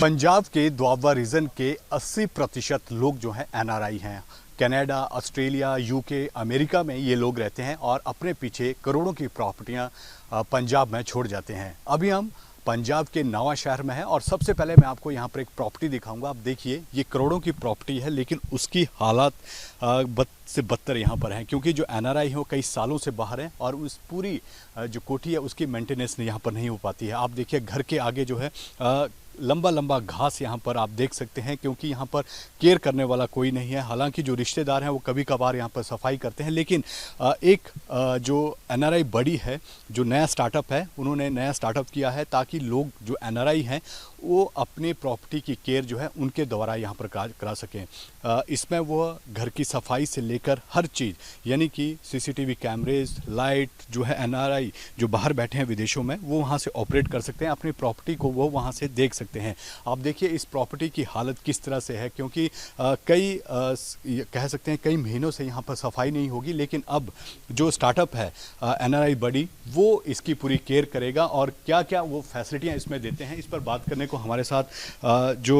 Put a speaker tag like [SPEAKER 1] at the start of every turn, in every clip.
[SPEAKER 1] पंजाब के दोआबा रीजन के 80% लोग जो हैं एनआरआई हैं। कनाडा, ऑस्ट्रेलिया, यूके, अमेरिका में ये लोग रहते हैं और अपने पीछे करोड़ों की प्रॉपर्टियां पंजाब में छोड़ जाते हैं। अभी हम पंजाब के नवा शहर में हैं और सबसे पहले मैं आपको यहाँ पर एक प्रॉपर्टी दिखाऊंगा। आप देखिए, ये करोड़ों की प्रॉपर्टी है लेकिन उसकी हालात बद से बदतर यहाँ पर हैं, क्योंकि जो एनआरआई हैं वो कई सालों से बाहर हैं और उस पूरी जो कोठी है उसकी मेंटेनेंस यहाँ पर नहीं हो पाती है। आप देखिए, घर के आगे जो है लंबा लंबा घास यहाँ पर आप देख सकते हैं, क्योंकि यहाँ पर केयर करने वाला कोई नहीं है। हालांकि जो रिश्तेदार हैं वो कभी कभार यहाँ पर सफाई करते हैं, लेकिन एक जो एनआरआई बड़ी है, जो नया स्टार्टअप है, उन्होंने नया स्टार्टअप किया है ताकि लोग जो एनआरआई हैं वो अपने प्रॉपर्टी की केयर जो है उनके द्वारा यहाँ पर करा सकें। इसमें वो घर की सफाई से लेकर हर चीज़, यानी कि सीसीटीवी कैमरेज, लाइट जो है एनआरआई जो बाहर बैठे हैं विदेशों में, वो वहाँ से ऑपरेट कर सकते हैं। अपनी प्रॉपर्टी को वो वहाँ से देख सकते हैं। आप देखिए इस प्रॉपर्टी की हालत किस तरह से है, क्योंकि कह सकते हैं कई महीनों से यहाँ पर सफाई नहीं होगी, लेकिन अब जो स्टार्टअप है एनआरआई बड़ी, वो इसकी पूरी केयर करेगा और क्या क्या वो फैसिलिटियाँ इसमें देते हैं, इस पर बात करने को हमारे साथ जो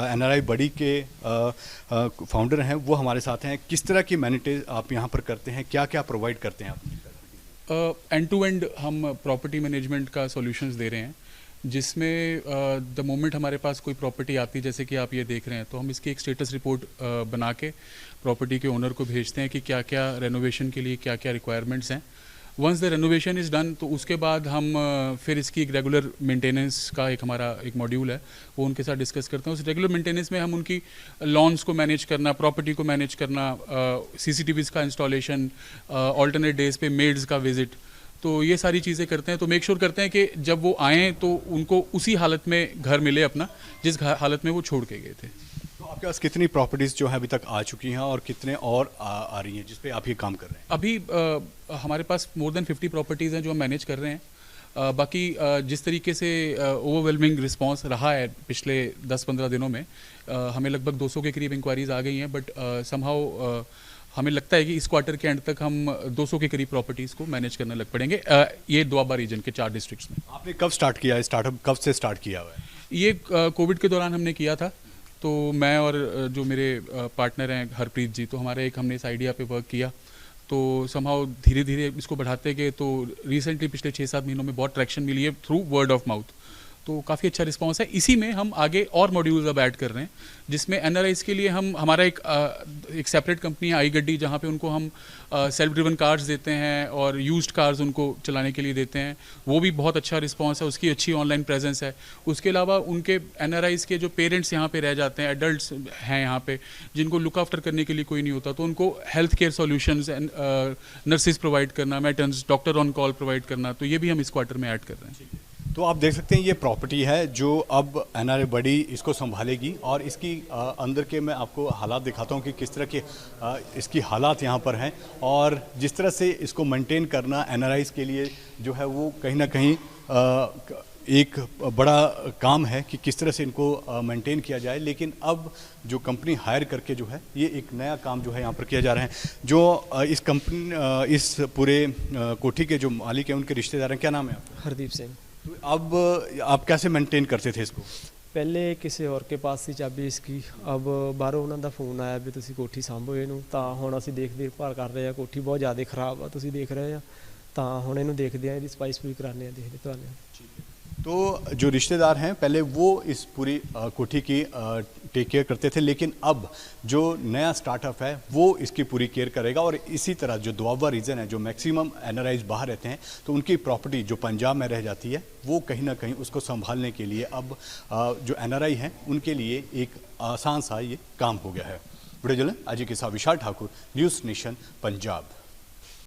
[SPEAKER 1] एनआरआई बड़ी के फाउंडर हैं वो हमारे साथ हैं। किस तरह की मैनेटेज आप यहाँ पर करते हैं, क्या क्या प्रोवाइड करते हैं आप?
[SPEAKER 2] एंड टू एंड हम प्रॉपर्टी मैनेजमेंट का सॉल्यूशंस दे रहे हैं, जिसमें द मोमेंट हमारे पास कोई प्रॉपर्टी आती है, जैसे कि आप ये देख रहे हैं, तो हम इसकी एक स्टेटस रिपोर्ट बना के प्रॉपर्टी के ओनर को भेजते हैं कि क्या क्या रेनोवेशन के लिए क्या क्या रिक्वायरमेंट्स हैं। Once the renovation is done, तो उसके बाद हम फिर इसकी एक रेगुलर मेंटेनेंस का हमारा एक मॉड्यूल है, वो उनके साथ डिस्कस करते हैं। उस रेगुलर मेंटेनेंस में हम उनकी लॉन्स को मैनेज करना, प्रॉपर्टी को मैनेज करना, सीसीटीवीज़ का इंस्टॉलेशन, ऑल्टरनेट डेज पे मेड्स का विजिट, तो ये सारी चीज़ें करते हैं। तो मेक श्योर करते हैं कि जब वो आएँ तो उनको उसी हालत में घर मिले अपना, जिस हालत में वो छोड़ के गए थे।
[SPEAKER 1] तो आपके पास कितनी प्रॉपर्टीज़ जो है अभी तक आ चुकी हैं और कितने और आ रही हैं जिस पे आप ये काम कर रहे हैं?
[SPEAKER 2] अभी हमारे पास मोर देन 50 प्रॉपर्टीज़ हैं जो हम मैनेज कर रहे हैं। बाकी जिस तरीके से ओवरवेलमिंग रिस्पांस रहा है पिछले 10-15 दिनों में, हमें लगभग 200 के करीब इंक्वायरीज आ गई हैं, बट समहाउ हमें लगता है कि इस क्वार्टर के एंड तक हम 200 के करीब प्रॉपर्टीज़ को मैनेज करने लग पड़ेंगे, ये दोआबा रीजन के 4 डिस्ट्रिक्ट्स में।
[SPEAKER 1] आपने कब स्टार्ट किया है स्टार्टअप, कब से स्टार्ट किया हुआ है?
[SPEAKER 2] ये कोविड के दौरान हमने किया था। तो मैं और जो मेरे पार्टनर हैं हरप्रीत जी, तो हमारे हमने इस आइडिया पे वर्क किया, तो समहाउ धीरे धीरे इसको बढ़ाते गए। तो रिसेंटली पिछले 6-7 महीनों में बहुत ट्रैक्शन मिली है थ्रू वर्ड ऑफ माउथ, तो काफ़ी अच्छा रिस्पांस है। इसी में हम आगे और मॉड्यूल्स अब ऐड कर रहे हैं, जिसमें एनआरआईज़ के लिए हमारा एक सेपरेट कंपनी है आई गड्डी, जहाँ पे उनको हम सेल्फ ड्रिवन कार्स देते हैं और यूज्ड कार्स उनको चलाने के लिए देते हैं। वो भी बहुत अच्छा रिस्पांस है, उसकी अच्छी ऑनलाइन प्रेजेंस है। उसके अलावा उनके एनआरआईज़ के जो पेरेंट्स यहाँ पे रह जाते हैं, एडल्ट्स हैं यहाँ पे, जिनको लुक आफ्टर करने के लिए कोई नहीं होता, तो उनको health care solutions, nurses provide करना, मेटर्न्स, डॉक्टर ऑन कॉल प्रोवाइड करना, तो ये भी हम इस क्वार्टर में ऐड कर रहे हैं।
[SPEAKER 1] तो आप देख सकते हैं ये प्रॉपर्टी है जो अब एनआरआई बड़ी इसको संभालेगी और इसकी अंदर के मैं आपको हालात दिखाता हूँ कि किस तरह के इसकी हालात यहाँ पर हैं और जिस तरह से इसको मेंटेन करना एनआरआईज़ के लिए जो है वो कहीं ना कहीं एक बड़ा काम है कि किस तरह से इनको मेंटेन किया जाए। लेकिन अब जो कंपनी हायर करके जो है ये एक नया काम जो है यहाँ पर किया जा रहा है। जो इस कंपनी इस पूरे कोठी के जो मालिक हैं उनके रिश्तेदार हैं, क्या नाम है आपका?
[SPEAKER 3] हरदीप सिंह।
[SPEAKER 1] तो अब आप कैसे मेंटेन करते थे इसको?
[SPEAKER 3] पहले किसी और के पास सी चाबी इसकी, अब बाहरों उन्होंने फोन आया भी तुसी कोठी सांभो ਇਹਨੂੰ, ਤਾਂ ਹੁਣ ਅਸੀਂ ਦੇਖ ਭਾਲ ਕਰ ਰਹੇ ਆ। ਕੋਠੀ ਬਹੁਤ ਜ਼ਿਆਦਾ ਖਰਾਬ ਆ, ਤੁਸੀਂ ਦੇਖ ਰਹੇ ਆ, ਤਾਂ ਹੁਣ ਇਹਨੂੰ ਦੇਖਦੇ ਆ, ਇਹਦੀ ਸਫਾਈ ਸਫੂਈ ਕਰਾਉਂਦੇ ਆ, ਦੇਖਦੇ ਤੁਹਾਨੂੰ।
[SPEAKER 1] तो जो रिश्तेदार हैं पहले वो इस पूरी कोठी की टेक केयर करते थे, लेकिन अब जो नया स्टार्टअप है वो इसकी पूरी केयर करेगा। और इसी तरह जो दोआबा रीजन है, जो मैक्सिमम एनआरआईज बाहर रहते हैं, तो उनकी प्रॉपर्टी जो पंजाब में रह जाती है वो कहीं ना कहीं उसको संभालने के लिए अब जो एनआरआई हैं उनके लिए एक आसान सा ये काम हो गया है। वीडियो जर्नलिस्ट अजय के साथ विशाल ठाकुर, न्यूज़ नेशन पंजाब।